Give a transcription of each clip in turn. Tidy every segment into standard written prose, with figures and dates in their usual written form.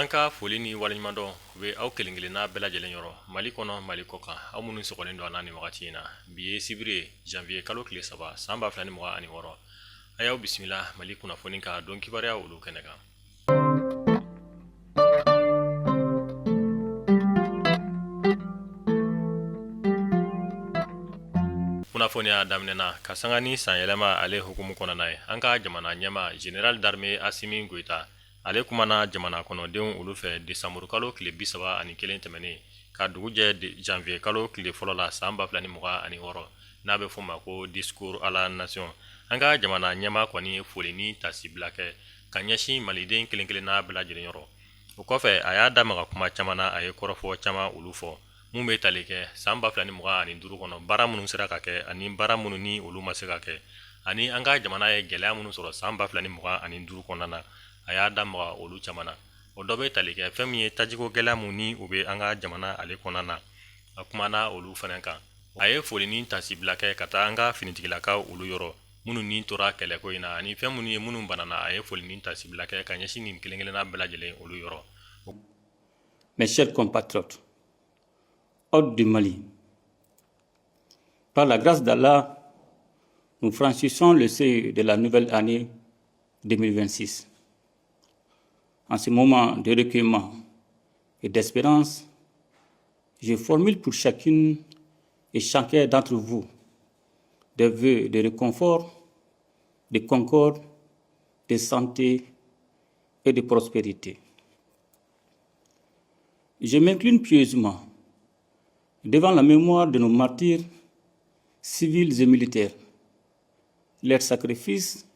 Anka foli ni waliɲuman dɔn be aw kelenkelenna bɛɛ lajɛlen yɔrɔ Mali kɔnɔ Mali kɔ kan aw minnu sɔgɔlen don an na ni wagati in na bi ye sibiri janvier kalo tile 3 san 2026 a y'aw bisimila Mali kunnafoni ka dɔn kibaruya olu kɛnɛ kan. Kunnafoniya daminɛna ka sanga ni san yɛlɛma ale hukumu kɔnɔna ye an ka jamana ɲɛma General d'armée Assimi Goïta ale kumana jamana kɔnɔdenw olu fɛ décembre kalo tile 31 tɛmɛnen ka dugu jɛ janvier kalo tile fɔlɔ la san 2026 n'a bɛ fɔ ma ko discours à la nation. An ka jamana ɲɛma kɔni foli ni tasibila kɛ ka ɲɛsin maliden kelenkelenna bɛɛ lajɛlen yɔrɔ. O kɔfɛ a y'a damaga kuma caman na a ye kɔrɔfɔ caman olu fɔ mun bɛ tali kɛ san 2025 kɔnɔ baara minnu sera ka kɛ ani baara minnu ni olu ma se ka kɛ ani an ka jamana ye gɛlɛya minnu sɔrɔ san 2025 kɔnɔna na a y'a damaga olu caman na. O dɔ bɛ tali kɛ fɛn min ye tajiko gɛlɛya mun ni u bɛ an ka jamana ale kɔnɔna na a kumana olu fana kan. A ye foli ni tasibila kɛ ka taa an ka finitigilakaw olu yɔrɔ minnu ni tora kɛlɛko in na ani fɛn minnu ye minnu banana a ye foli ni tasibila kɛ ka ɲɛsin nin kelenkelenna bɛɛ lajɛlen olu yɔrɔ. Mes chers compatriotes, hôtes du Mali, par la grâce d'Allah, nous franchissons le seuil de la nouvelle année 2026. En ce moment de recueillement et d'espérance, je formule pour chacune et chacun d'entre vous des vœux de réconfort, de concorde, de santé et de prospérité. Je m'incline pieusement devant la mémoire de nos martyrs civils et militaires. Leur sacrifice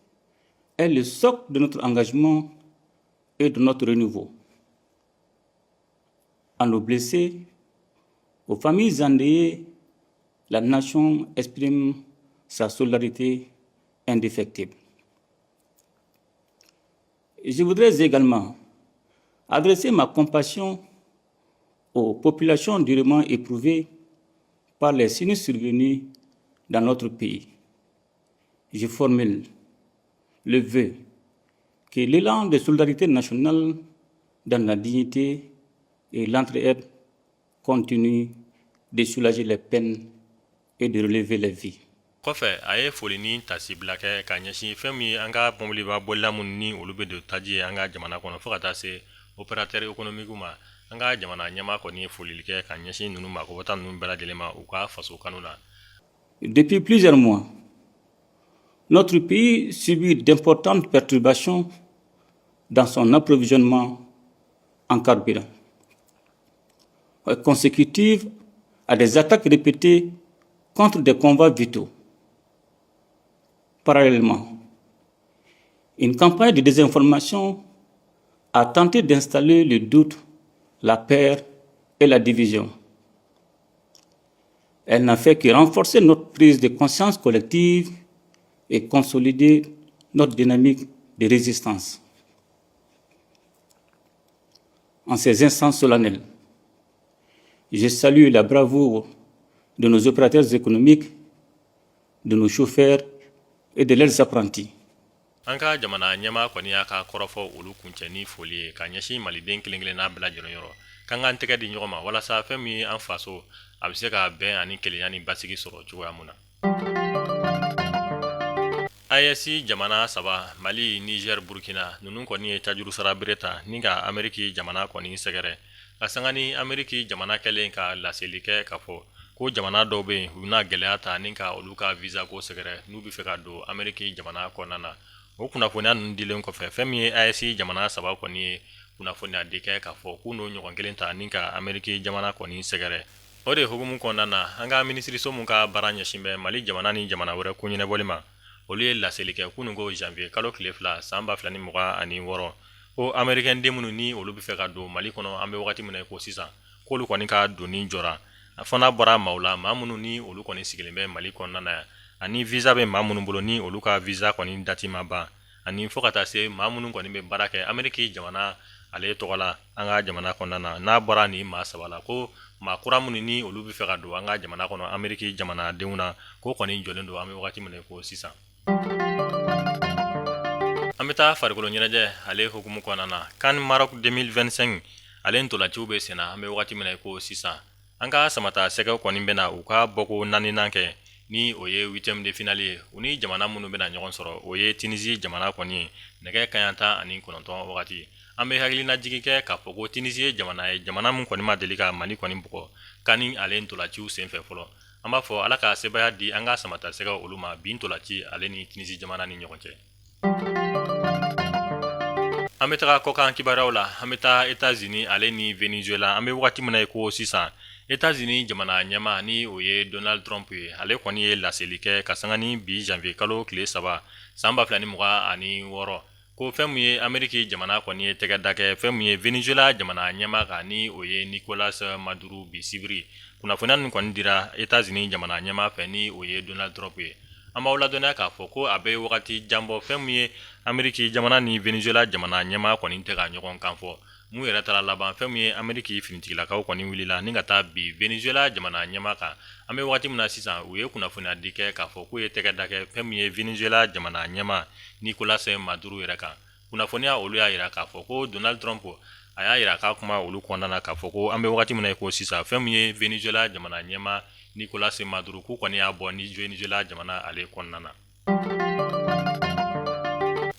est le socle de notre engagement et de notre renouveau. À nos blessés, aux familles endeuillées, la nation exprime sa solidarité indéfectible. Je voudrais également adresser ma compassion aux populations durement éprouvées par les sinistres survenus dans notre pays. Je formule le vœu que l'élan de solidarité nationale dans la dignité et l'entraide continue de soulager les peines et de relever les vies. Kɔfɛ a ye foli ni tasibila kɛ ka ɲɛsin fɛn min an ka pɔnbiliba bolila minnu ni olu bɛ don taji ye an ka jamana kɔnɔ fo ka taa se opérateur économique ma an ka jamana ɲɛma kɔni ye folili kɛ ka ɲɛsin ninnu ma kɔbɔta ninnu bɛɛ lajɛlen ma u ka faso kanu na. Depuis plusieurs mois, notre pays subit d'importantes perturbations dans son approvisionnement en carburant, consécutives à des attaques répétées contre des convois vitaux. Parallèlement, une campagne de désinformation a tenté d'installer le doute, la peur et la division. Elle n'a fait que renforcer notre prise de conscience collective et consolider notre dynamique de résistance. En ces instants solennels, je salue la bravoure de nos opérateurs économiques, de nos chauffeurs et de leurs apprentis. An ka jamana ɲɛma kɔni y'a ka kɔrɔfɔ olu kuncɛ ni foli ye ka ɲɛsin maliden kelenkelenna bɛɛ lajɛlen yɔrɔ k'an k'an tɛgɛ di ɲɔgɔn ma walasa fɛn min ye an faso a bɛ se ka bɛn ani kelenya ni basigi sɔrɔ cogoya mun na. AES jamana saba Mali, Niger, Burkina ninnu kɔni ye tajuru sara bere ta ni ka Ameriki jamana kɔni sɛgɛrɛ ka sanga ni Ameriki jamana kɛlen ka laseli kɛ ka fɔ ko jamana dɔw bɛ yen u bɛna gɛlɛya ta ni ka olu ka visa ko sɛgɛrɛ n'u bɛ fɛ ka don Ameriki jamana kɔnɔna na. O kunnafoniya ninnu dilen kɔfɛ fɛn min ye AES jamana saba kɔni ye kunnafoniya di kɛ k'a fɔ k'u n'o ɲɔgɔn kelen ta ni ka Ameriki jamana kɔni sɛgɛrɛ. O de hukumu kɔnɔna na an ka minisiriso mun ka baara ɲɛsin bɛ Mali jamana ni jamana wɛrɛ ko ɲɛnabɔli ma olu ye laseli kɛ kununko janvier kalo tile 2 san 2026 ko américain den minnu ni olu bɛ fɛ ka don Mali kɔnɔ an bɛ wagati min na ko sisan k'olu kɔni ka donni jɔra a fana bɔra maaw la maa minnu ni olu kɔni sigilen bɛ Mali kɔnɔna na ani visa bɛ maa minnu bolo ni olu ka visa kɔni dati ma ban ani fo ka taa se maa minnu kɔni bɛ baara kɛ Ameriki jamana ale tɔgɔ la an ka jamana kɔnɔna na n'a bɔra ni maa saba la ko maa kura minnu ni olu bɛ fɛ ka don an ka jamana kɔnɔ Ameriki jamanadenw na ko kɔni jɔlen don an bɛ wagati min na ko sisan. An An bɛ taa farikolo ɲɛnajɛ ale hukumu kɔnɔna na CAN Maroc 2025 ale ntolaciw bɛ senna an bɛ wagati min na ko sisan an ka samata sɛgɛw kɔni bɛna u ka bɔko naaninan kɛ ni o ye 8e de finale ye u ni jamana minnu bɛna ɲɔgɔn sɔrɔ o ye Tunisie jamana kɔni nɛgɛ kaɲan 19 wagati an bɛ hakilinajigi kɛ k'a fɔ ko Tunisie jamana ye jamana min kɔni ma deli ka Mali kɔni bugɔ CAN ale ntolaciw senfɛ fɔlɔ an b'a fɔ ala ka sebaya di an ka samata sɛgɛw olu ma bi ntolaci ale ni Tunisie jamana ni ɲɔgɔn cɛ. An bɛ taga kɔkan kibaruyaw la an bɛ taa États-Unis ale ni Venezuela an bɛ wagati min na ko sisan États-Unis jamana ɲɛma ni o ye Donald Trump ye ale kɔni ye laseli kɛ ka sanga ni bi janvier kalo tile 3 san 2026 ko fɛn mun ye Ameriki jamana kɔni ye tɛgɛ da kɛ fɛn mun ye Venezuela jamana ɲɛma kan ni o ye Nicolas Maduro bi sibiri kunnafoniya nin kɔni dira États-Unis jamana ɲɛma fɛ ni o ye Donald Trump ye an b'aw ladɔnniya k'a fɔ ko a bɛ wagati janbɔ fɛn mun ye Ameriki jamana ni Venezuela jamana ɲɛma kɔni tɛ ka ɲɔgɔn kan fɔ mun yɛrɛ taara laban fɛn mun ye Ameriki finitigilakaw kɔni wulila ni ka taa bi Venezuela jamana ɲɛma kan an bɛ wagati min na sisan u ye kunnafoniya di kɛ k'a fɔ k'u ye tɛgɛ da kɛ fɛn mun ye Venezuela jamana ɲɛma Nicolas Maduro yɛrɛ kan kunnafoniya olu y'a yira k'a fɔ ko Donald Trump a y'a yira k'a kuma olu kɔnɔna na k'a fɔ ko an bɛ wagati min na ko sisan fɛn mun ye Venezuela jamana ɲɛma Nicolas Maduro k'u kɔni y'a bɔ ni Venezuela jamana ale kɔnɔna na.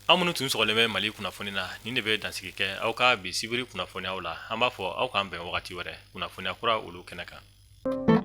Aw minnu tun sɔgɔlen bɛ Mali kunnafoni na nin de bɛ dansigi kɛ aw ka bi sibiri kunnafoniyaw la an b'a fɔ aw k'an bɛn wagati wɛrɛ kunnafoniya kura olu kɛnɛ kan.